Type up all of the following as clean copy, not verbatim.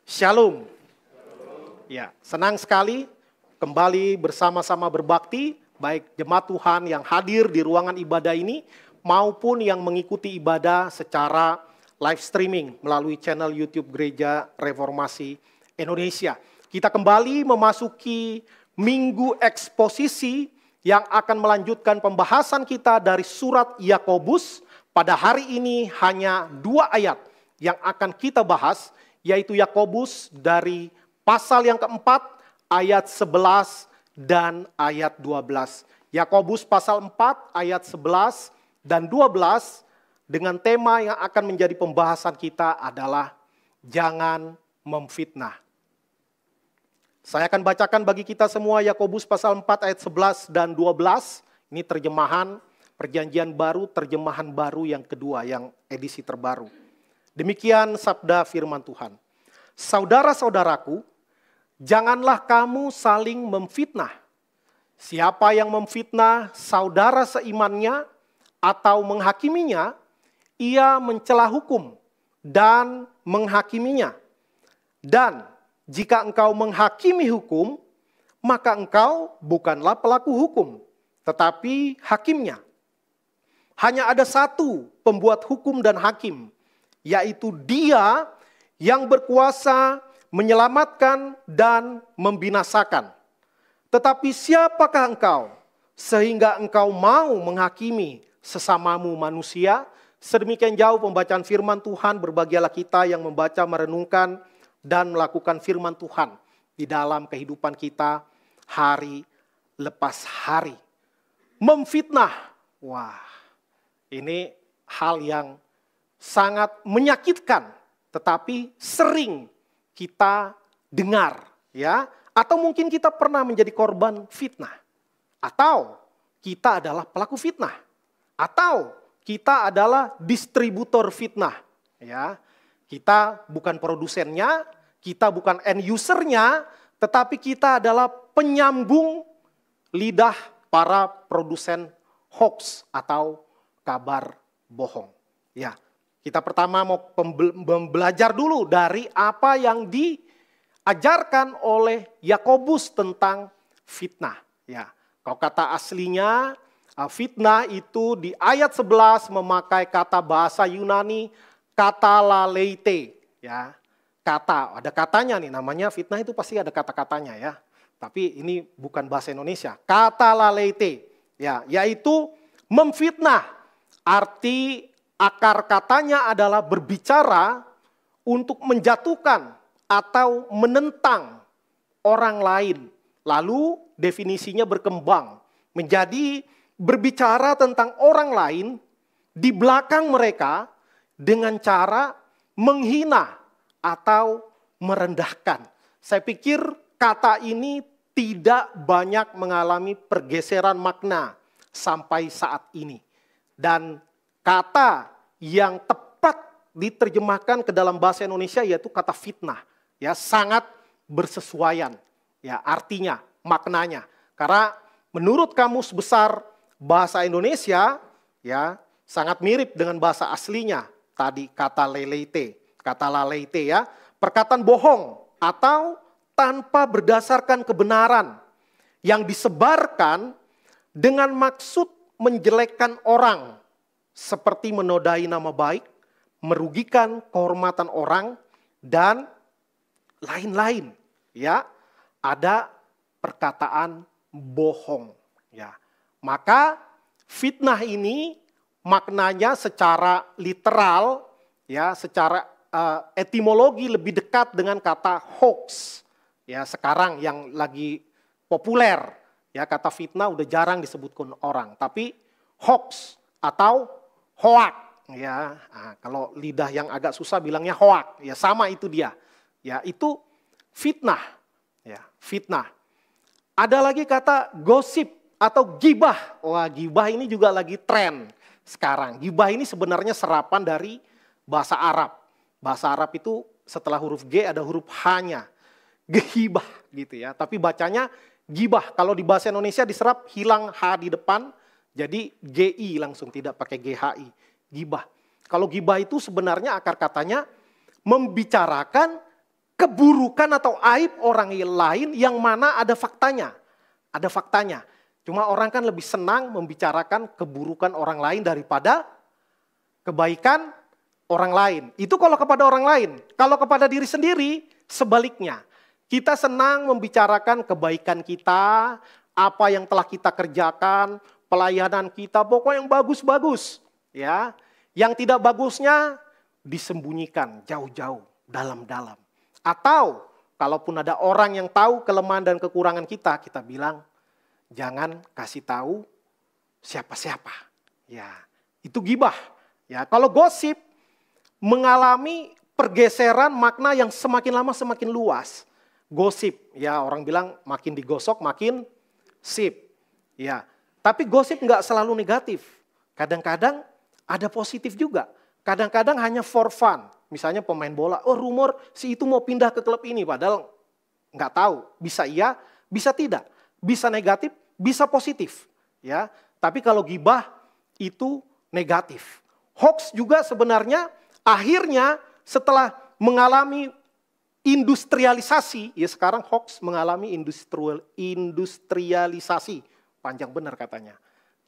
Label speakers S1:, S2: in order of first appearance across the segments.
S1: Shalom. Ya, senang sekali kembali bersama-sama berbakti, baik jemaat Tuhan yang hadir di ruangan ibadah ini maupun yang mengikuti ibadah secara live streaming melalui channel YouTube Gereja Reformasi Indonesia. Kita kembali memasuki minggu eksposisi yang akan melanjutkan pembahasan kita dari surat Yakobus. Pada hari ini hanya 2 ayat yang akan kita bahas, yaitu Yakobus dari pasal yang keempat, ayat 11 dan ayat 12. Yakobus pasal 4, ayat 11 dan 12, dengan tema yang akan menjadi pembahasan kita adalah jangan memfitnah. Saya akan bacakan bagi kita semua Yakobus pasal 4 ayat 11 dan 12. Ini terjemahan Perjanjian Baru, terjemahan baru yang kedua, yang edisi terbaru. Demikian sabda firman Tuhan. Saudara-saudaraku, janganlah kamu saling memfitnah. Siapa yang memfitnah saudara seimannya atau menghakiminya, ia mencela hukum dan menghakiminya. Dan jika engkau menghakimi hukum, maka engkau bukanlah pelaku hukum, tetapi hakimnya. Hanya ada satu pembuat hukum dan hakim, yaitu Dia yang berkuasa menyelamatkan dan membinasakan. Tetapi siapakah engkau sehingga engkau mau menghakimi sesamamu manusia? Sedemikian jauh pembacaan firman Tuhan, berbahagialah kita yang membaca, merenungkan, dan melakukan firman Tuhan di dalam kehidupan kita hari lepas hari. Memfitnah, wah, ini hal yang sangat menyakitkan, tetapi sering kita dengar, ya. Atau mungkin kita pernah menjadi korban fitnah, atau kita adalah pelaku fitnah, atau kita adalah distributor fitnah, ya. Kita bukan produsennya, kita bukan end usernya, tetapi kita adalah penyambung lidah para produsen hoax atau kabar bohong. Ya, kita pertama mau belajar dulu dari apa yang diajarkan oleh Yakobus tentang fitnah. Ya, kalau kata aslinya fitnah itu di ayat 11 memakai kata bahasa Yunani katalaleite. Ya, ada katanya nih, namanya fitnah itu pasti ada kata-katanya ya. Tapi ini bukan bahasa Indonesia. Katalaleite, ya, yaitu memfitnah. Arti akar katanya adalah berbicara untuk menjatuhkan atau menentang orang lain. Lalu definisinya berkembang menjadi berbicara tentang orang lain di belakang mereka dengan cara menghina atau merendahkan. Saya pikir kata ini tidak banyak mengalami pergeseran makna sampai saat ini. Dan kata yang tepat diterjemahkan ke dalam bahasa Indonesia yaitu kata fitnah. Ya, sangat bersesuaian ya artinya, maknanya. Karena menurut Kamus Besar Bahasa Indonesia ya sangat mirip dengan bahasa aslinya. Tadi kata laleite ya, perkataan bohong atau tanpa berdasarkan kebenaran yang disebarkan dengan maksud menjelekkan orang, seperti menodai nama baik, merugikan kehormatan orang, dan lain-lain. Ya, ada perkataan bohong. Ya, maka fitnah ini maknanya secara literal, ya, secara etimologi lebih dekat dengan kata hoax. Ya, sekarang yang lagi populer. Ya, kata fitnah udah jarang disebutkan orang, tapi hoax atau hoak, ya. Nah, kalau lidah yang agak susah bilangnya hoak, ya sama itu dia. Ya, itu fitnah, ya, fitnah. Ada lagi kata gosip atau gibah. Wah, gibah ini juga lagi tren sekarang. Gibah ini sebenarnya serapan dari bahasa Arab. Bahasa Arab itu setelah huruf G ada huruf H-nya. Gibah gitu ya, tapi bacanya gibah. Kalau di bahasa Indonesia diserap hilang H di depan, jadi GI langsung, tidak pakai GHI. Gibah. Kalau gibah itu sebenarnya akar katanya membicarakan keburukan atau aib orang lain yang mana ada faktanya. Ada faktanya. Cuma orang kan lebih senang membicarakan keburukan orang lain daripada kebaikan orang lain. Itu kalau kepada orang lain. Kalau kepada diri sendiri, sebaliknya. Kita senang membicarakan kebaikan kita, apa yang telah kita kerjakan, pelayanan kita, pokoknya yang bagus-bagus. Ya, yang tidak bagusnya disembunyikan jauh-jauh, dalam-dalam. Atau kalaupun ada orang yang tahu kelemahan dan kekurangan kita, kita bilang, jangan kasih tahu siapa-siapa. Ya, itu gibah. Ya, kalau gosip mengalami pergeseran makna yang semakin lama semakin luas. Gosip, ya orang bilang makin digosok makin sip. Ya, tapi gosip nggak selalu negatif. Kadang-kadang ada positif juga. Kadang-kadang hanya for fun. Misalnya pemain bola, oh rumor si itu mau pindah ke klub ini. Padahal nggak tahu. Bisa iya, bisa tidak. Bisa negatif, bisa positif. Ya, tapi kalau gibah itu negatif. Hoax juga sebenarnya akhirnya setelah mengalami industrialisasi, ya sekarang hoax mengalami industrialisasi. Panjang benar katanya.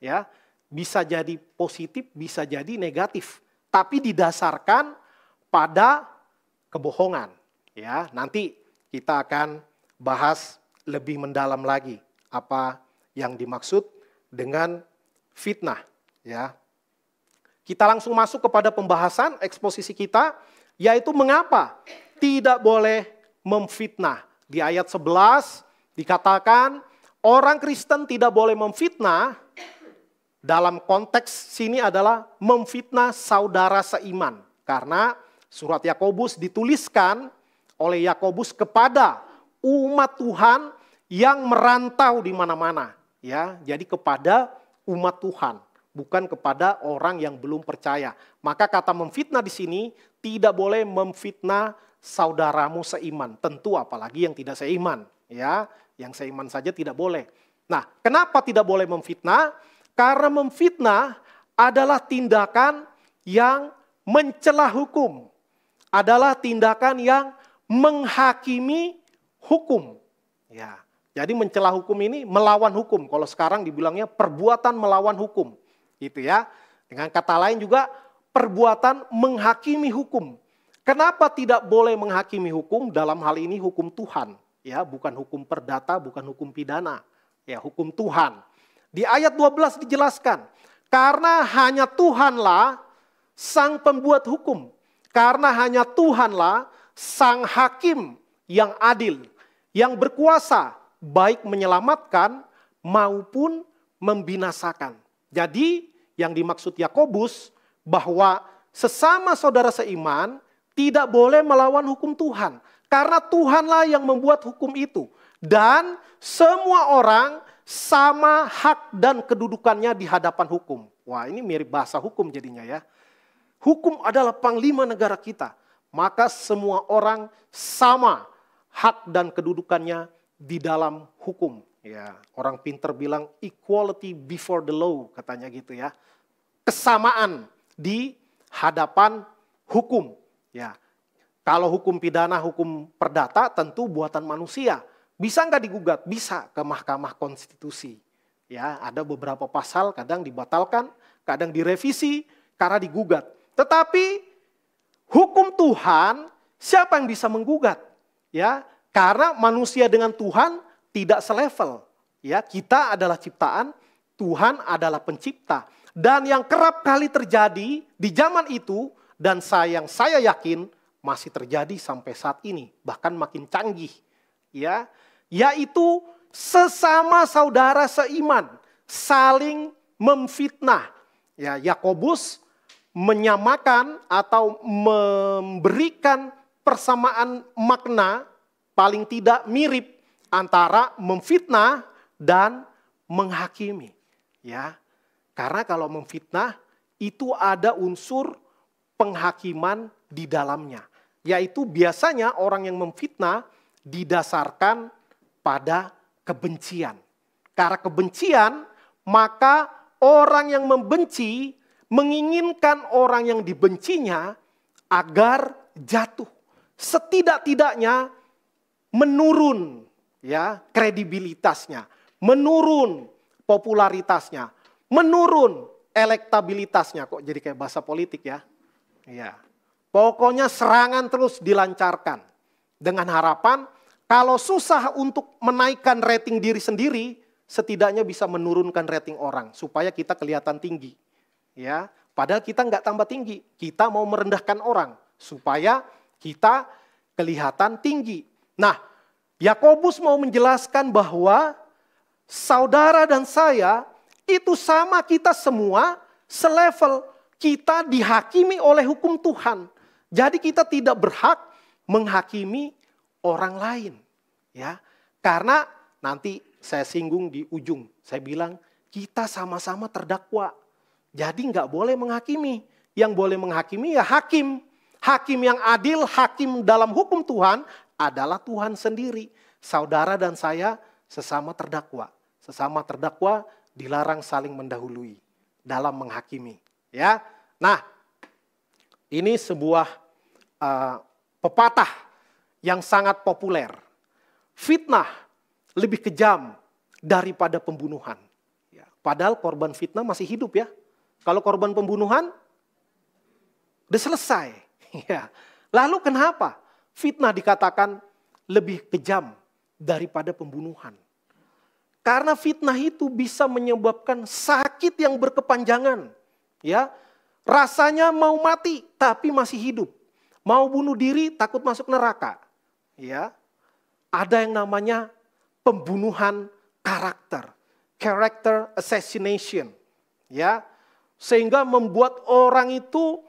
S1: Ya, bisa jadi positif, bisa jadi negatif. Tapi didasarkan pada kebohongan. Ya, nanti kita akan bahas lebih mendalam lagi apa yang dimaksud dengan fitnah. Ya, kita langsung masuk kepada pembahasan eksposisi kita, yaitu mengapa tidak boleh memfitnah. Di ayat 11 dikatakan orang Kristen tidak boleh memfitnah. Dalam konteks sini adalah memfitnah saudara seiman. Karena surat Yakobus dituliskan oleh Yakobus kepada umat Tuhan yang merantau di mana-mana. Ya, jadi kepada umat Tuhan, bukan kepada orang yang belum percaya. Maka kata memfitnah di sini tidak boleh memfitnah saudaramu seiman. Tentu apalagi yang tidak seiman. Ya, yang seiman saja tidak boleh. Nah, kenapa tidak boleh memfitnah? Karena memfitnah adalah tindakan yang mencela hukum. Adalah tindakan yang menghakimi hukum. Ya, jadi mencela hukum ini melawan hukum. Kalau sekarang dibilangnya perbuatan melawan hukum. Gitu ya. Dengan kata lain juga perbuatan menghakimi hukum. Kenapa tidak boleh menghakimi hukum? Dalam hal ini hukum Tuhan. Ya, bukan hukum perdata, bukan hukum pidana. Ya, hukum Tuhan. Di ayat 12 dijelaskan, karena hanya Tuhanlah sang pembuat hukum. Karena hanya Tuhanlah sang hakim yang adil, yang berkuasa baik menyelamatkan maupun membinasakan. Jadi yang dimaksud Yakobus bahwa sesama saudara seiman tidak boleh melawan hukum Tuhan. Karena Tuhanlah yang membuat hukum itu. Dan semua orang sama hak dan kedudukannya di hadapan hukum. Wah, ini mirip bahasa hukum jadinya ya. Hukum adalah panglima negara kita. Maka semua orang sama hak dan kedudukannya di dalam hukum. Ya, orang pinter bilang equality before the law, katanya gitu ya. Kesamaan di hadapan hukum. Ya, kalau hukum pidana, hukum perdata tentu buatan manusia. Bisa nggak digugat? Bisa ke Mahkamah Konstitusi. Ya, ada beberapa pasal kadang dibatalkan, kadang direvisi karena digugat. Tetapi hukum Tuhan siapa yang bisa menggugat? Ya, karena manusia dengan Tuhan tidak selevel. Ya, kita adalah ciptaan, Tuhan adalah pencipta. Dan yang kerap kali terjadi di zaman itu dan saya yakin masih terjadi sampai saat ini, bahkan makin canggih. Ya, yaitu sesama saudara seiman saling memfitnah. Ya, Yakobus menyamakan atau memberikan persamaan makna paling tidak mirip antara memfitnah dan menghakimi. Ya, karena kalau memfitnah itu ada unsur penghakiman di dalamnya. Yaitu biasanya orang yang memfitnah didasarkan pada kebencian. Karena kebencian, maka orang yang membenci menginginkan orang yang dibencinya agar jatuh. setidak-tidaknya menurun ya kredibilitasnya, menurun popularitasnya, menurun elektabilitasnya. Kok jadi kayak bahasa politik ya? Iya. Pokoknya serangan terus dilancarkan dengan harapan kalau susah untuk menaikkan rating diri sendiri, setidaknya bisa menurunkan rating orang supaya kita kelihatan tinggi. Ya, padahal kita nggak tambah tinggi, kita mau merendahkan orang supaya kita kelihatan tinggi. Nah, Yakobus mau menjelaskan bahwa saudara dan saya itu sama, kita semua selevel, kita dihakimi oleh hukum Tuhan. Jadi kita tidak berhak menghakimi orang lain. Ya, karena nanti saya singgung di ujung, saya bilang kita sama-sama terdakwa. Jadi nggak boleh menghakimi. Yang boleh menghakimi ya hakim. Hakim yang adil, hakim dalam hukum Tuhan adalah Tuhan sendiri. Saudara dan saya sesama terdakwa. Sesama terdakwa dilarang saling mendahului dalam menghakimi. Ya, nah ini sebuah pepatah yang sangat populer. Fitnah lebih kejam daripada pembunuhan. Ya, padahal korban fitnah masih hidup ya. Kalau korban pembunuhan udah selesai. Ya. Lalu kenapa fitnah dikatakan lebih kejam daripada pembunuhan? Karena fitnah itu bisa menyebabkan sakit yang berkepanjangan. Ya, rasanya mau mati tapi masih hidup. Mau bunuh diri takut masuk neraka. Ya, ada yang namanya pembunuhan karakter, character assassination. Ya, sehingga membuat orang itu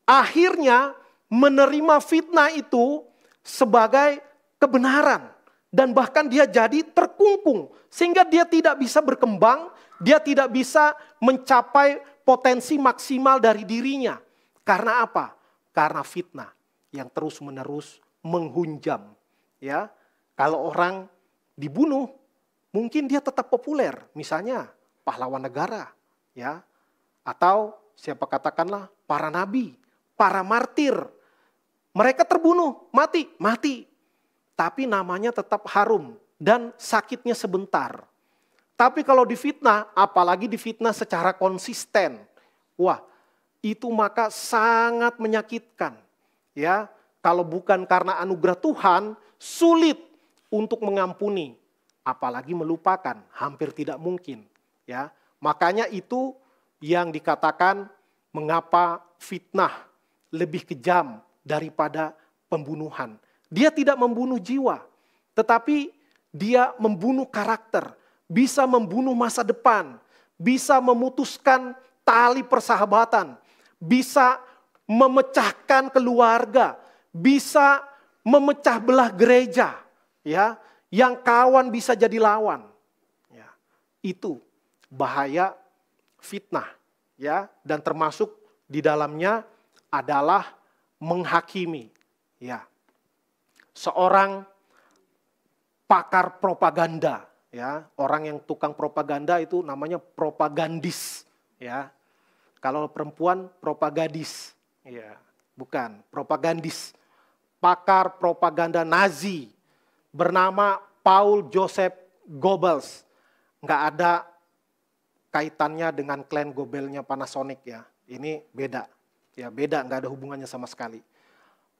S1: akhirnya menerima fitnah itu sebagai kebenaran. Dan bahkan dia jadi terkungkung. Sehingga dia tidak bisa berkembang, dia tidak bisa mencapai potensi maksimal dari dirinya. Karena apa? Karena fitnah yang terus-menerus menghunjam. Ya, kalau orang dibunuh, mungkin dia tetap populer. Misalnya pahlawan negara. Ya, atau siapa katakanlah para nabi, para martir. Mereka terbunuh, mati. Tapi namanya tetap harum dan sakitnya sebentar. Tapi kalau difitnah, apalagi difitnah secara konsisten, wah, itu maka sangat menyakitkan. Ya, kalau bukan karena anugerah Tuhan, sulit untuk mengampuni, apalagi melupakan, hampir tidak mungkin. Ya, makanya itu yang dikatakan mengapa fitnah lebih kejam daripada pembunuhan. Dia tidak membunuh jiwa, tetapi dia membunuh karakter, bisa membunuh masa depan, bisa memutuskan tali persahabatan, bisa memecahkan keluarga, bisa memecah belah gereja, ya, yang kawan bisa jadi lawan. Ya, itu bahaya fitnah, ya, dan termasuk di dalamnya adalah menghakimi, ya. Seorang pakar propaganda, ya, orang yang tukang propaganda itu namanya propagandis, ya. Kalau perempuan propagadis, ya, bukan propagandis. Pakar propaganda Nazi bernama Paul Joseph Goebbels. Nggak ada kaitannya dengan klan Goebbelsnya Panasonic ya. Ini beda, ya beda, nggak ada hubungannya sama sekali.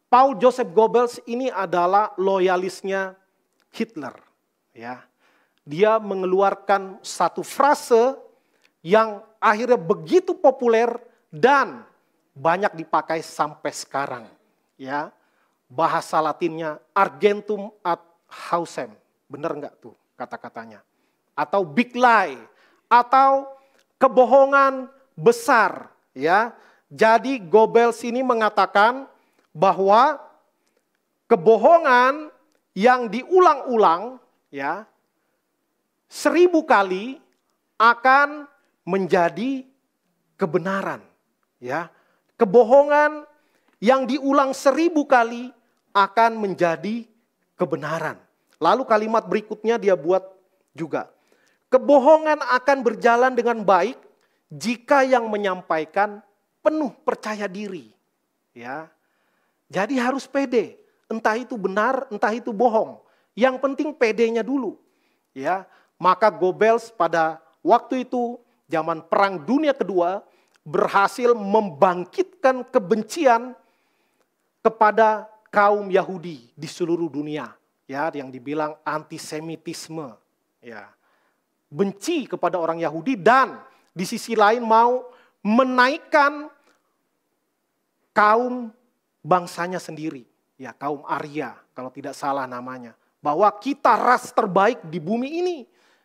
S1: Paul Joseph Goebbels ini adalah loyalisnya Hitler. Ya, dia mengeluarkan satu frase yang akhirnya begitu populer dan banyak dipakai sampai sekarang. Ya, bahasa Latinnya argentum ad hausem, benar nggak tuh kata-katanya? Atau big lie, atau kebohongan besar. Ya, jadi Goebbels ini mengatakan bahwa kebohongan yang diulang-ulang ya 1000 kali akan menjadi kebenaran. Ya, kebohongan yang diulang 1000 kali akan menjadi kebenaran. Lalu kalimat berikutnya dia buat juga. Kebohongan akan berjalan dengan baik jika yang menyampaikan penuh percaya diri. Ya. Jadi harus pede. Entah itu benar, entah itu bohong. Yang penting PD-nya dulu. Ya, maka Goebbels pada waktu itu zaman Perang Dunia Kedua berhasil membangkitkan kebencian kepada kaum Yahudi di seluruh dunia, ya, yang dibilang antisemitisme, ya. Benci kepada orang Yahudi dan di sisi lain mau menaikkan kaum bangsanya sendiri, ya, kaum Arya kalau tidak salah namanya, bahwa kita ras terbaik di bumi ini,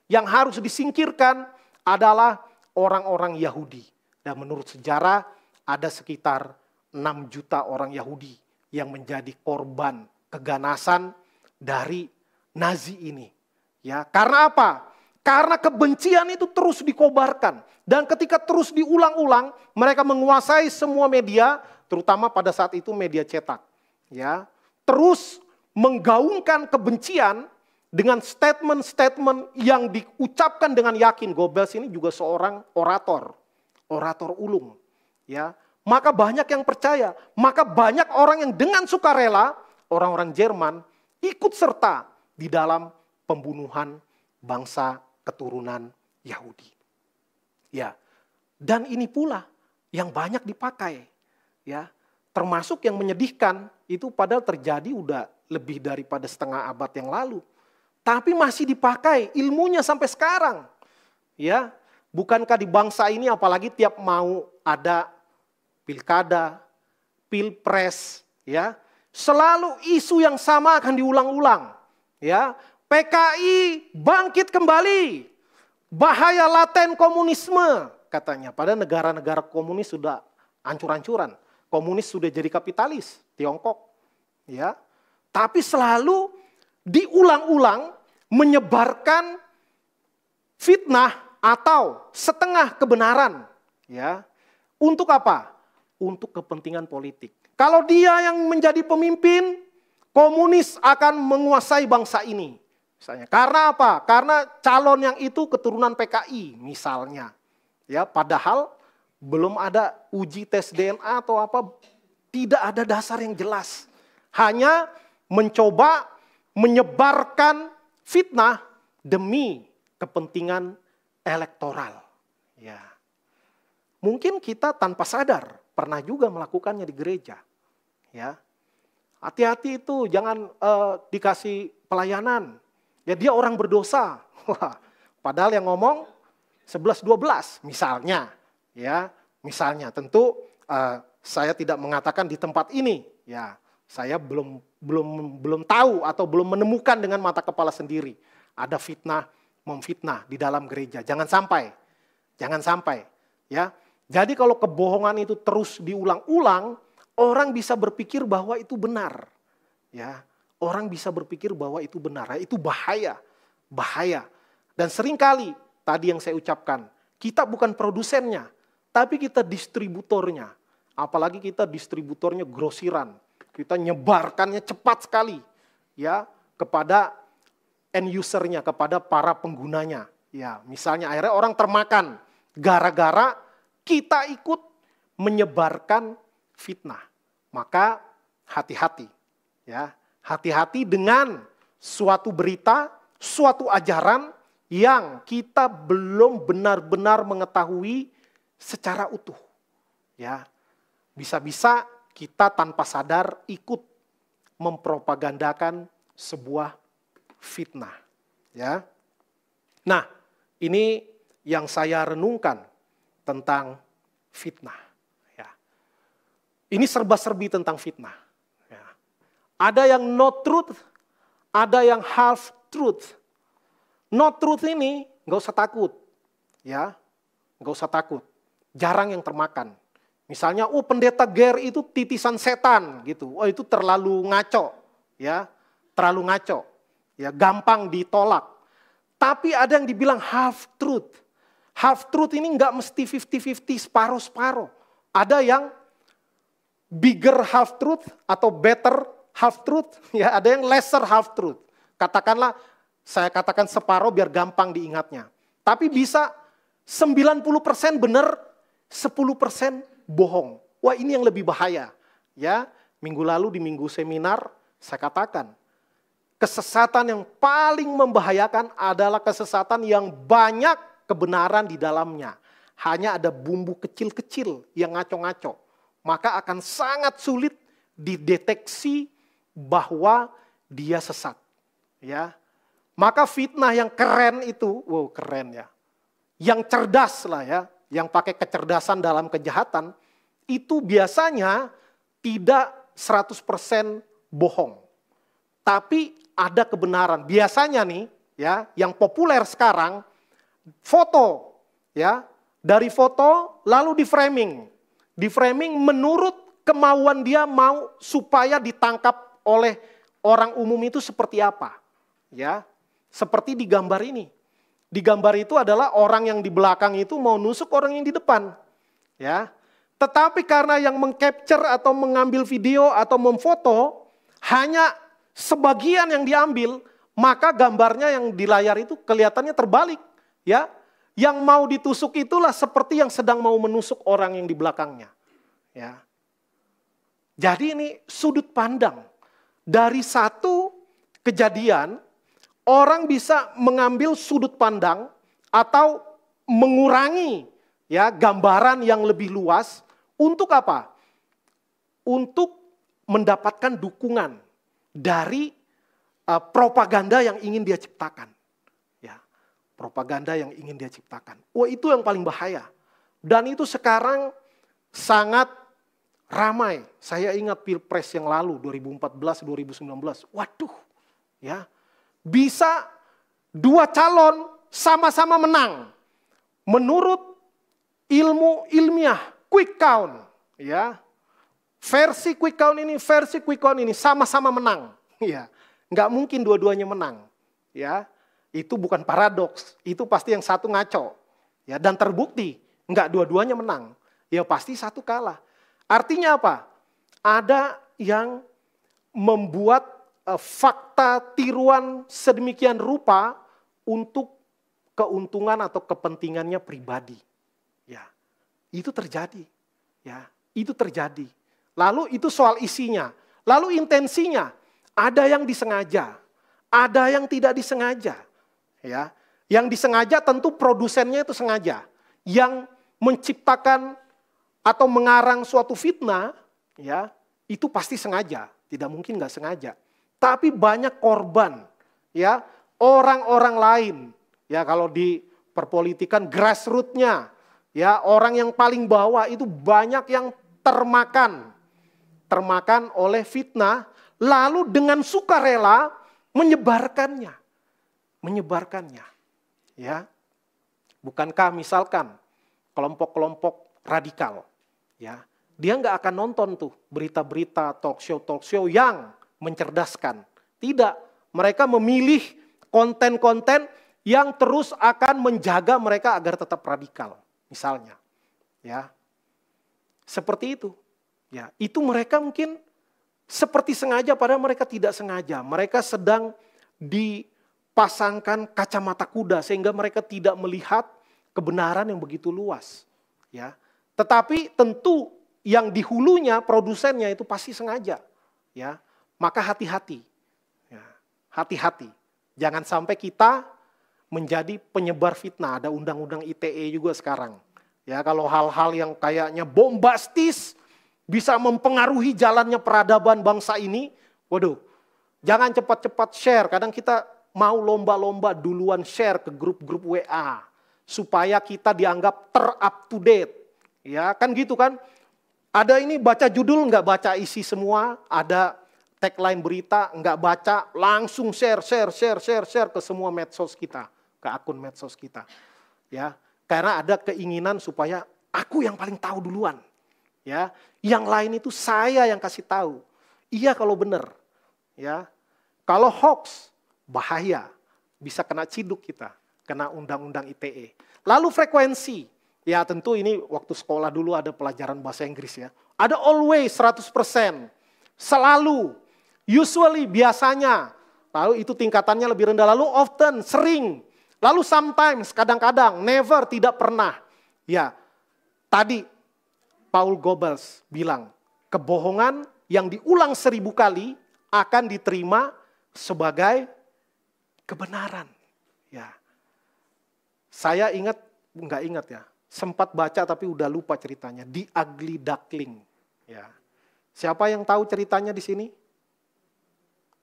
S1: yang harus disingkirkan adalah orang-orang Yahudi. Dan menurut sejarah ada sekitar 6 juta orang Yahudi yang menjadi korban keganasan dari Nazi ini. Ya, karena apa? Karena kebencian itu terus dikobarkan. Dan ketika terus diulang-ulang, mereka menguasai semua media, terutama pada saat itu media cetak. Ya, terus menggaungkan kebencian dengan statement-statement yang diucapkan dengan yakin. Goebbels ini juga seorang orator ulung. Ya, maka banyak yang percaya, maka banyak orang yang dengan sukarela, orang-orang Jerman ikut serta di dalam pembunuhan bangsa keturunan Yahudi. Ya, dan ini pula yang banyak dipakai, ya, termasuk yang menyedihkan itu padahal terjadi udah lebih daripada setengah abad yang lalu, tapi masih dipakai ilmunya sampai sekarang, ya. Bukankah di bangsa ini apalagi tiap mau ada pilkada, pilpres, ya, selalu isu yang sama akan diulang-ulang, ya. PKI bangkit kembali, bahaya laten komunisme katanya. Pada negara-negara komunis sudah hancur-hancuran, komunis sudah jadi kapitalis, Tiongkok, ya. Tapi selalu diulang-ulang menyebarkan fitnah atau setengah kebenaran, ya. Untuk apa? Untuk kepentingan politik. Kalau dia yang menjadi pemimpin, komunis akan menguasai bangsa ini. Misalnya. Karena apa? Karena calon yang itu keturunan PKI misalnya. Ya, padahal belum ada uji tes DNA atau apa, tidak ada dasar yang jelas. Hanya mencoba menyebarkan fitnah demi kepentingan elektoral. Ya. Mungkin kita tanpa sadar pernah juga melakukannya di gereja. Ya. Hati-hati itu, jangan dikasih pelayanan. Ya, dia orang berdosa. Wah, padahal yang ngomong 11-12 misalnya. Ya, misalnya tentu saya tidak mengatakan di tempat ini. Ya, saya belum tahu atau belum menemukan dengan mata kepala sendiri ada fitnah memfitnah di dalam gereja. Jangan sampai, ya. Jadi kalau kebohongan itu terus diulang-ulang, orang bisa berpikir bahwa itu benar, ya. Orang bisa berpikir bahwa itu benar, itu bahaya. Dan seringkali tadi yang saya ucapkan, kita bukan produsennya, tapi kita distributornya. Apalagi kita distributornya grosiran, kita nyebarkannya cepat sekali, ya, kepada end usernya, kepada para penggunanya. Ya, misalnya akhirnya orang termakan gara-gara kita ikut menyebarkan fitnah. Maka hati-hati, ya, hati-hati dengan suatu berita, suatu ajaran yang kita belum benar-benar mengetahui secara utuh. Ya, bisa-bisa kita tanpa sadar ikut mempropagandakan sebuah fitnah, ya. Nah, ini yang saya renungkan tentang fitnah, ya. Ini serba-serbi tentang fitnah, ya. Ada yang no truth, ada yang half truth. No truth ini nggak usah takut, ya, nggak usah takut. Jarang yang termakan. Misalnya, pendeta Ger itu titisan setan, gitu. Oh, itu terlalu ngaco, ya, terlalu ngaco. Ya, gampang ditolak. Tapi ada yang dibilang half truth. Half truth ini enggak mesti 50-50, separuh-separuh. Ada yang bigger half truth atau better half truth. Ya, ada yang lesser half truth. Katakanlah, saya katakan separuh biar gampang diingatnya. Tapi bisa 90% benar, 10% bohong. Wah, ini yang lebih bahaya. Ya, minggu lalu di minggu seminar, Saya katakan, kesesatan yang paling membahayakan adalah kesesatan yang banyak kebenaran di dalamnya. Hanya ada bumbu kecil-kecil yang ngaco-ngaco. Maka akan sangat sulit dideteksi bahwa dia sesat. Ya. Maka fitnah yang keren itu, wow keren ya. Yang cerdas lah ya, yang pakai kecerdasan dalam kejahatan, itu biasanya tidak 100% bohong. Tapi ada kebenaran. Biasanya nih, ya, yang populer sekarang, foto, ya, dari foto lalu di framing. Di framing menurut kemauan dia mau supaya ditangkap oleh orang umum itu seperti apa. Ya, seperti di gambar ini. Di gambar itu adalah orang yang di belakang itu mau nusuk orang yang di depan. Ya. Tetapi karena yang meng-capture atau mengambil video atau memfoto hanya sebagian yang diambil, maka gambarnya yang di layar itu kelihatannya terbalik. Ya, yang mau ditusuk itulah seperti yang sedang mau menusuk orang yang di belakangnya. Ya. Jadi ini sudut pandang. Dari satu kejadian, orang bisa mengambil sudut pandang atau mengurangi ya gambaran yang lebih luas untuk apa? Untuk mendapatkan dukungan dari propaganda yang ingin dia ciptakan. Ya, propaganda yang ingin dia ciptakan. Wah, itu yang paling bahaya. Dan itu sekarang sangat ramai. Saya ingat Pilpres yang lalu 2014-2019. Waduh, ya. Bisa dua calon sama-sama menang. Menurut ilmu ilmiah, quick count, ya. Versi quick count ini sama-sama menang, ya. Nggak mungkin dua-duanya menang, ya. Itu bukan paradoks, itu pasti yang satu ngaco, ya. Dan terbukti nggak dua-duanya menang, ya pasti satu kalah. Artinya apa? Ada yang membuat fakta tiruan sedemikian rupa untuk keuntungan atau kepentingannya pribadi. Ya, itu terjadi. Ya, itu terjadi. Lalu itu soal isinya. Lalu intensinya, ada yang disengaja, ada yang tidak disengaja. Ya, yang disengaja tentu produsennya itu sengaja. Yang menciptakan atau mengarang suatu fitnah, ya, itu pasti sengaja, tidak mungkin nggak sengaja. Tapi banyak korban, ya, orang-orang lain, ya kalau di perpolitikan grassroots-nya, ya orang yang paling bawah itu banyak yang termakan oleh fitnah, lalu dengan sukarela menyebarkannya, ya. Bukankah misalkan kelompok-kelompok radikal, ya, dia nggak akan nonton tuh berita-berita talk show yang mencerdaskan. Tidak, mereka memilih konten-konten yang terus akan menjaga mereka agar tetap radikal, misalnya. Ya. Seperti itu. Ya, itu mereka mungkin seperti sengaja padahal mereka tidak sengaja. Mereka sedang dipasangkan kacamata kuda sehingga mereka tidak melihat kebenaran yang begitu luas. Ya. Tetapi tentu yang di hulunya produsennya itu pasti sengaja. Ya. Maka hati-hati, ya, hati-hati. Jangan sampai kita menjadi penyebar fitnah. Ada undang-undang ITE juga sekarang. Ya, kalau hal-hal yang kayaknya bombastis bisa mempengaruhi jalannya peradaban bangsa ini, waduh, jangan cepat-cepat share. Kadang kita mau lomba-lomba duluan share ke grup-grup WA supaya kita dianggap ter-up to date. Ya, kan gitu kan? Ada ini baca judul nggak baca isi semua, ada tagline berita, nggak baca, langsung share ke semua medsos kita, ke akun medsos kita. Ya, karena ada keinginan supaya aku yang paling tahu duluan. Ya, yang lain itu saya yang kasih tahu. Iya kalau benar. Ya, kalau hoax bahaya, bisa kena ciduk kita, kena undang-undang ITE. Lalu frekuensi, ya tentu ini waktu sekolah dulu ada pelajaran bahasa Inggris ya. Ada always 100%, selalu. Usually, biasanya, lalu itu tingkatannya lebih rendah, lalu often, sering, lalu sometimes, kadang-kadang, never, tidak pernah. Ya, tadi Paul Goebbels bilang, kebohongan yang diulang 1000 kali akan diterima sebagai kebenaran. Ya. Saya nggak ingat ya, sempat baca tapi udah lupa ceritanya, The Ugly Duckling. Ya. Siapa yang tahu ceritanya di sini?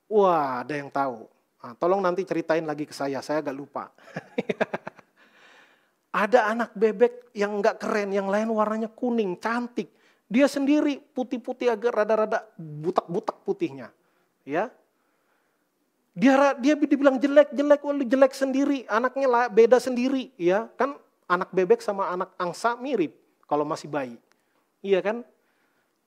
S1: Wah, ada yang tahu. Nah, tolong nanti ceritain lagi ke saya agak lupa. Ada anak bebek yang nggak keren, yang lain warnanya kuning, cantik. Dia sendiri putih-putih, agak rada-rada butak-butak putihnya. Ya, dia dibilang jelek, jelek sendiri, anaknya beda sendiri, ya kan? Anak bebek sama anak angsa mirip kalau masih bayi, iya kan?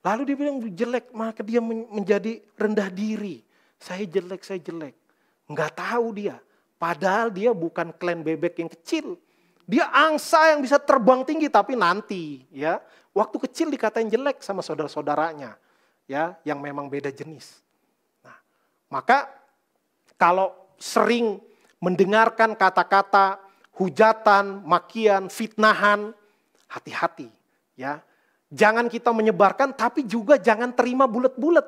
S1: Lalu dia bilang jelek, maka dia menjadi rendah diri. Saya jelek. Nggak tahu dia, padahal dia bukan klan bebek yang kecil. Dia angsa yang bisa terbang tinggi, tapi nanti, ya, waktu kecil dikatain jelek sama saudara-saudaranya, ya, yang memang beda jenis. Nah, maka kalau sering mendengarkan kata-kata hujatan, makian, fitnahan, hati-hati, ya. Jangan kita menyebarkan, tapi juga jangan terima bulet-bulet,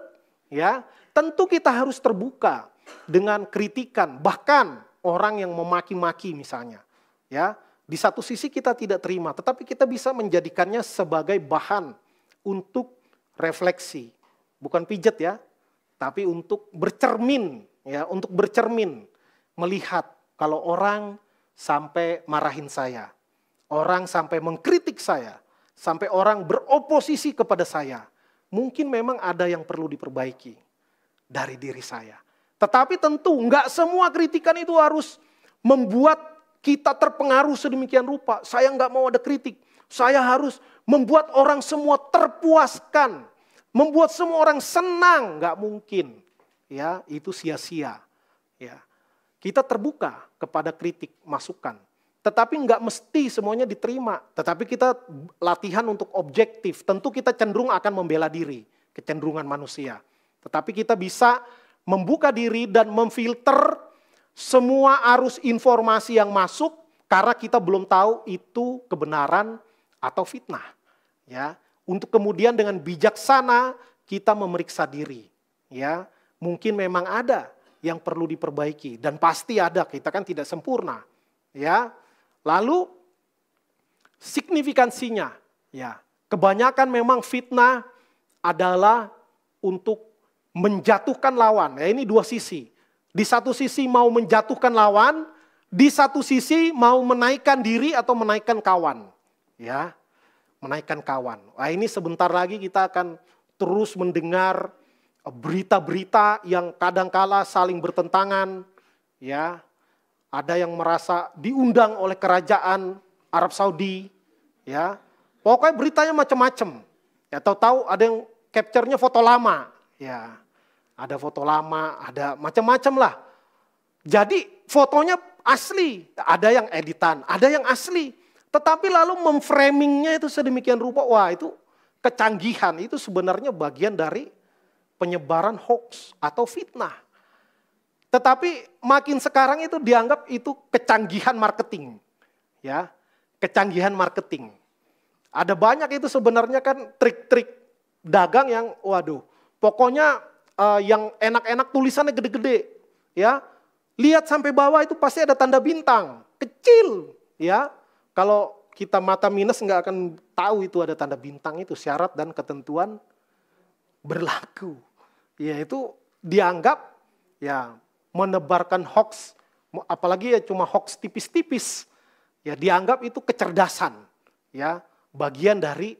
S1: ya. Tentu kita harus terbuka dengan kritikan, bahkan orang yang memaki-maki misalnya, ya. Di satu sisi kita tidak terima, tetapi kita bisa menjadikannya sebagai bahan untuk refleksi, bukan pijet ya, tapi untuk bercermin, ya, untuk bercermin, melihat kalau orang sampai marahin saya, orang sampai mengkritik saya, sampai orang beroposisi kepada saya, mungkin memang ada yang perlu diperbaiki dari diri saya. Tetapi tentu nggak semua kritikan itu harus membuat kita terpengaruh sedemikian rupa. Saya nggak mau ada kritik. Saya harus membuat orang semua terpuaskan, membuat semua orang senang. Nggak mungkin, ya, itu sia-sia. Ya, kita terbuka kepada kritik, masukan. Tetapi nggak mesti semuanya diterima. Tetapi kita latihan untuk objektif. Tentu kita cenderung akan membela diri, kecenderungan manusia. Tetapi kita bisa membuka diri dan memfilter semua arus informasi yang masuk, karena kita belum tahu itu kebenaran atau fitnah. Ya, untuk kemudian dengan bijaksana kita memeriksa diri. Ya, mungkin memang ada yang perlu diperbaiki dan pasti ada. Kita kan tidak sempurna. Ya, lalu signifikansinya, ya, kebanyakan memang fitnah adalah untuk menjatuhkan lawan. Ya, ini dua sisi. Di satu sisi mau menjatuhkan lawan, di satu sisi mau menaikkan diri atau menaikkan kawan. Ya, menaikkan kawan. Nah, ini sebentar lagi kita akan terus mendengar berita-berita yang kadangkala saling bertentangan. Ya, ada yang merasa diundang oleh kerajaan Arab Saudi. Ya, pokoknya beritanya macam-macam. Ya, tahu-tahu ada yang capture-nya foto lama. Ya. Ada foto lama, ada macam-macam lah. Jadi fotonya asli, ada yang editan, ada yang asli. Tetapi lalu memframingnya itu sedemikian rupa, wah itu kecanggihan, itu sebenarnya bagian dari penyebaran hoax atau fitnah. Tetapi makin sekarang itu dianggap itu kecanggihan marketing. Ya, kecanggihan marketing. Ada banyak itu sebenarnya kan trik-trik dagang yang waduh, pokoknya yang enak-enak tulisannya gede-gede, ya. Lihat sampai bawah itu pasti ada tanda bintang, kecil, ya. Kalau kita mata minus nggak akan tahu itu ada tanda bintang itu, syarat dan ketentuan berlaku. Ya, itu dianggap ya menebarkan hoax, apalagi ya cuma hoax tipis-tipis, ya dianggap itu kecerdasan, ya bagian dari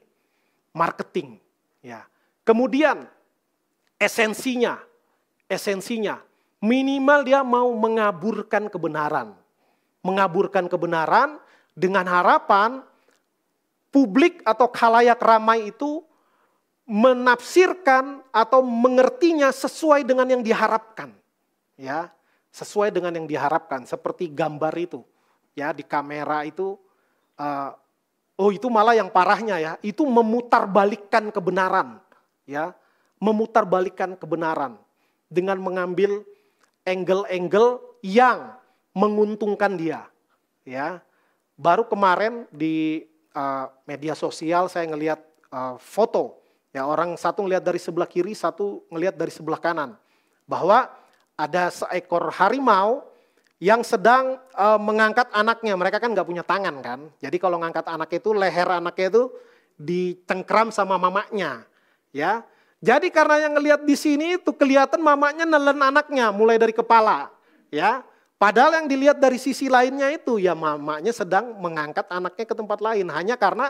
S1: marketing, ya. Kemudian esensinya minimal dia mau mengaburkan kebenaran dengan harapan publik atau khalayak ramai itu menafsirkan atau mengertinya sesuai dengan yang diharapkan, ya sesuai dengan yang diharapkan seperti gambar itu, ya di kamera itu, oh itu malah yang parahnya ya, itu memutarbalikkan kebenaran, ya. Memutarbalikkan kebenaran dengan mengambil angle-angle yang menguntungkan dia. Ya, baru kemarin di media sosial saya ngelihat foto, ya orang satu ngelihat dari sebelah kiri, satu ngelihat dari sebelah kanan. bahwa ada seekor harimau yang sedang mengangkat anaknya. Mereka kan nggak punya tangan kan. Jadi kalau ngangkat anak itu, leher anaknya itu dicengkram sama mamanya. Ya, jadi karena yang ngelihat di sini itu kelihatan mamanya nelen anaknya mulai dari kepala. Ya, padahal yang dilihat dari sisi lainnya itu ya mamanya sedang mengangkat anaknya ke tempat lain. Hanya karena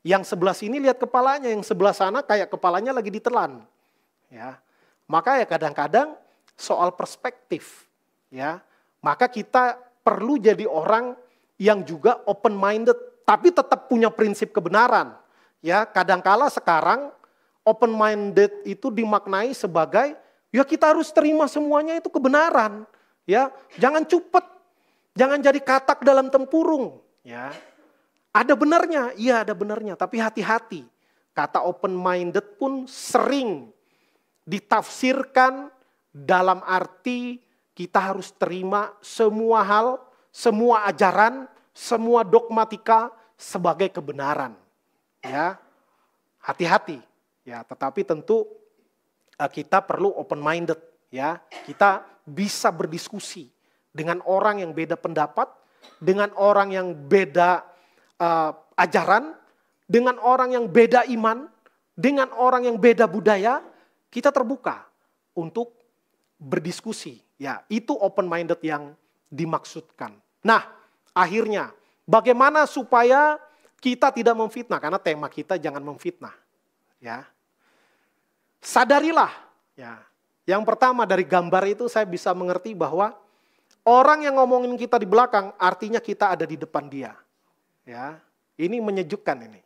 S1: yang sebelah sini lihat kepalanya, yang sebelah sana kayak kepalanya lagi ditelan. Ya, maka ya kadang-kadang soal perspektif. Ya, maka kita perlu jadi orang yang juga open minded, tapi tetap punya prinsip kebenaran. Ya, kadangkala sekarang open minded itu dimaknai sebagai ya kita harus terima semuanya itu kebenaran. Ya, jangan cupet, jangan jadi katak dalam tempurung. Ya, ada benarnya, iya ada benarnya, tapi hati-hati. Kata open minded pun sering ditafsirkan dalam arti kita harus terima semua hal, semua ajaran, semua dogmatika sebagai kebenaran. Ya, hati-hati. Ya, tetapi tentu kita perlu open minded. Ya, kita bisa berdiskusi dengan orang yang beda pendapat, dengan orang yang beda ajaran, dengan orang yang beda iman, dengan orang yang beda budaya. Kita terbuka untuk berdiskusi. Ya, itu open minded yang dimaksudkan. Nah, akhirnya bagaimana supaya kita tidak memfitnah? Karena tema kita jangan memfitnah. Ya, sadarilah. Ya, yang pertama dari gambar itu saya bisa mengerti bahwa orang yang ngomongin kita di belakang artinya kita ada di depan dia. Ya, ini menyejukkan ini.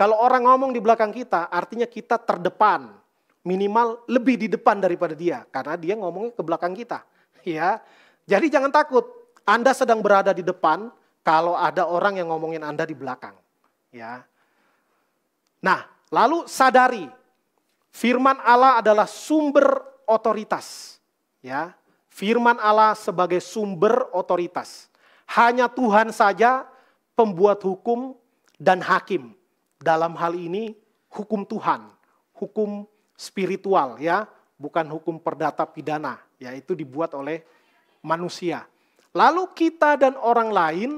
S1: Kalau orang ngomong di belakang kita artinya kita terdepan. Minimal lebih di depan daripada dia, karena dia ngomongnya ke belakang kita. Ya, jadi jangan takut. Anda sedang berada di depan kalau ada orang yang ngomongin Anda di belakang. Ya. Nah, lalu sadari firman Allah adalah sumber otoritas. Ya, firman Allah sebagai sumber otoritas. Hanya Tuhan saja pembuat hukum dan hakim. Dalam hal ini hukum Tuhan, hukum spiritual ya, bukan hukum perdata pidana, yaitu dibuat oleh manusia. Lalu kita dan orang lain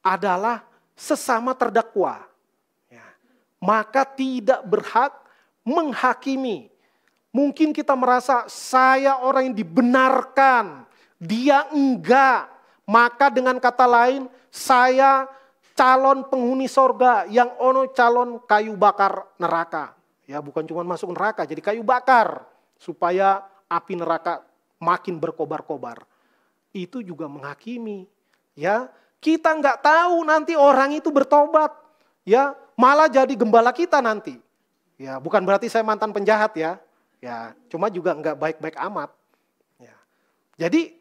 S1: adalah sesama terdakwa. Ya. Maka tidak berhak menghakimi. Mungkin kita merasa saya orang yang dibenarkan, dia enggak. Maka dengan kata lain saya calon penghuni sorga, yang ono calon kayu bakar neraka. Ya, bukan cuma masuk neraka, jadi kayu bakar supaya api neraka makin berkobar-kobar. Itu juga menghakimi. Ya, kita nggak tahu nanti orang itu bertobat. Ya, malah jadi gembala kita nanti. Ya, bukan berarti saya mantan penjahat ya. Ya, cuma juga nggak baik-baik amat. Ya. Jadi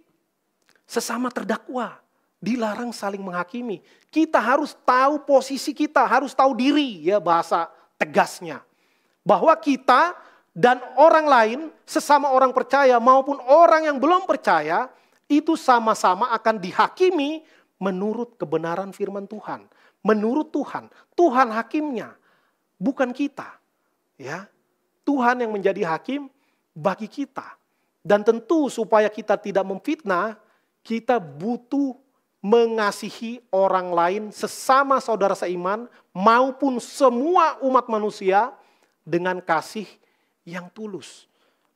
S1: sesama terdakwa dilarang saling menghakimi. Kita harus tahu posisi kita, harus tahu diri ya bahasa tegasnya. Bahwa kita dan orang lain, sesama orang percaya maupun orang yang belum percaya, itu sama-sama akan dihakimi menurut kebenaran firman Tuhan. Menurut Tuhan, Tuhan hakimnya, bukan kita. Ya, Tuhan yang menjadi hakim bagi kita. Dan tentu supaya kita tidak memfitnah, kita butuh mengasihi orang lain sesama saudara seiman maupun semua umat manusia dengan kasih yang tulus.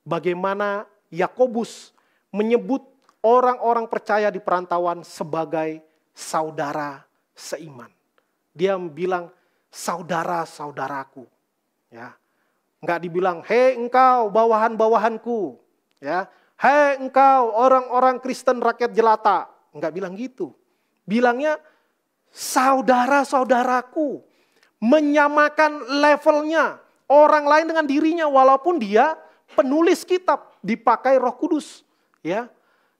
S1: Bagaimana Yakobus menyebut orang-orang percaya di perantauan sebagai saudara seiman. Dia bilang saudara-saudaraku. Ya. Enggak dibilang, hei engkau bawahan-bawahanku. Ya. Hei engkau orang-orang Kristen rakyat jelata. Enggak bilang gitu. Bilangnya saudara-saudaraku. Menyamakan levelnya orang lain dengan dirinya walaupun dia penulis kitab dipakai Roh Kudus, ya.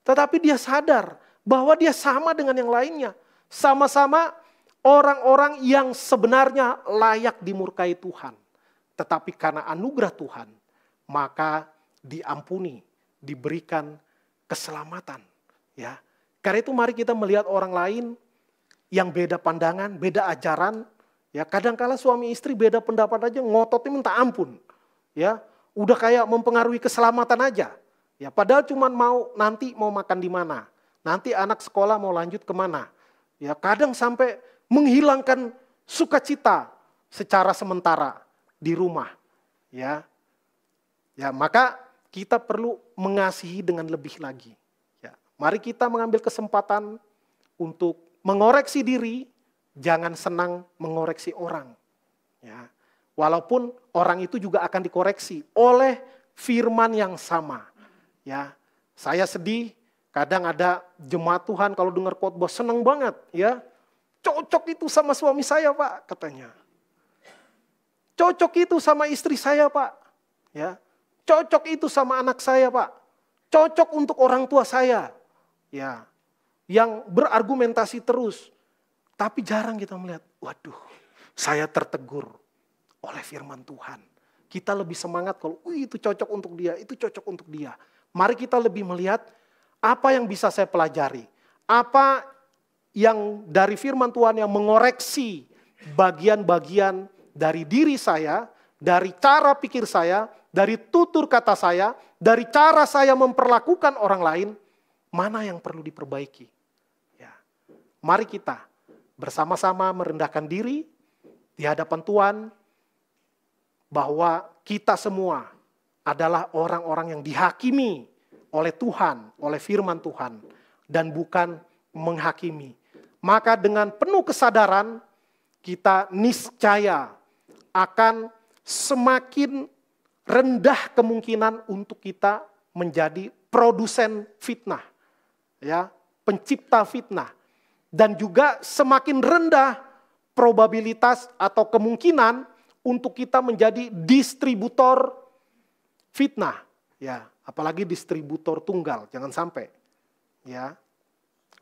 S1: Tetapi dia sadar bahwa dia sama dengan yang lainnya, sama-sama orang-orang yang sebenarnya layak dimurkai Tuhan. Tetapi karena anugerah Tuhan, maka diampuni, diberikan keselamatan, ya. Karena itu mari kita melihat orang lain yang beda pandangan, beda ajaran. Ya, kadang-kala suami istri beda pendapat aja ngototnya minta ampun. Ya, udah kayak mempengaruhi keselamatan aja. Ya, padahal cuman nanti mau makan di mana, nanti anak sekolah mau lanjut kemana. Ya, kadang sampai menghilangkan sukacita secara sementara di rumah. Ya, maka kita perlu mengasihi dengan lebih lagi. Ya, mari kita mengambil kesempatan untuk mengoreksi diri, jangan senang mengoreksi orang. Ya, walaupun orang itu juga akan dikoreksi oleh firman yang sama. Ya, saya sedih, kadang ada jemaat Tuhan kalau dengar khotbah senang banget, ya. Cocok itu sama suami saya, Pak, katanya. Cocok itu sama istri saya, Pak. Ya. Cocok itu sama anak saya, Pak. Cocok untuk orang tua saya. Ya. Yang berargumentasi terus. Tapi jarang kita melihat, waduh, saya tertegur oleh firman Tuhan. Kita lebih semangat kalau itu cocok untuk dia, itu cocok untuk dia. Mari kita lebih melihat apa yang bisa saya pelajari. Apa yang dari firman Tuhan yang mengoreksi bagian-bagian dari diri saya, dari cara pikir saya, dari tutur kata saya, dari cara saya memperlakukan orang lain, mana yang perlu diperbaiki. Ya. Mari kita bersama-sama merendahkan diri di hadapan Tuhan, bahwa kita semua adalah orang-orang yang dihakimi oleh Tuhan, oleh firman Tuhan, dan bukan menghakimi. Maka dengan penuh kesadaran, kita niscaya akan semakin rendah kemungkinan untuk kita menjadi produsen fitnah, ya, pencipta fitnah. Dan juga semakin rendah probabilitas atau kemungkinan untuk kita menjadi distributor fitnah, ya, apalagi distributor tunggal, jangan sampai, ya.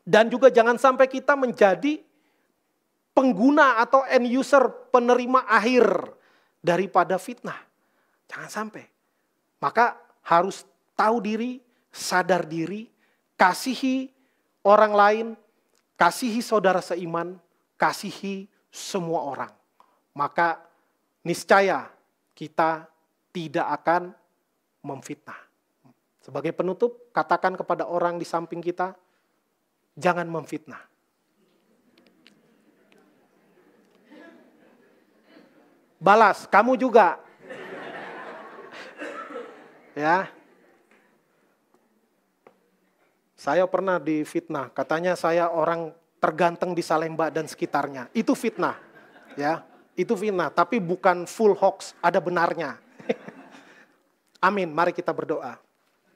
S1: Dan juga jangan sampai kita menjadi pengguna atau end user, penerima akhir daripada fitnah. Jangan sampai. Maka harus tahu diri, sadar diri, kasihi orang lain, kasihi saudara seiman, kasihi semua orang. Maka niscaya kita tidak akan memfitnah. Sebagai penutup, katakan kepada orang di samping kita, jangan memfitnah. Balas, kamu juga. Ya. Saya pernah difitnah, katanya saya orang terganteng di Salemba dan sekitarnya. Itu fitnah. Ya, itu fitnah, tapi bukan full hoax, ada benarnya. Amin, mari kita berdoa.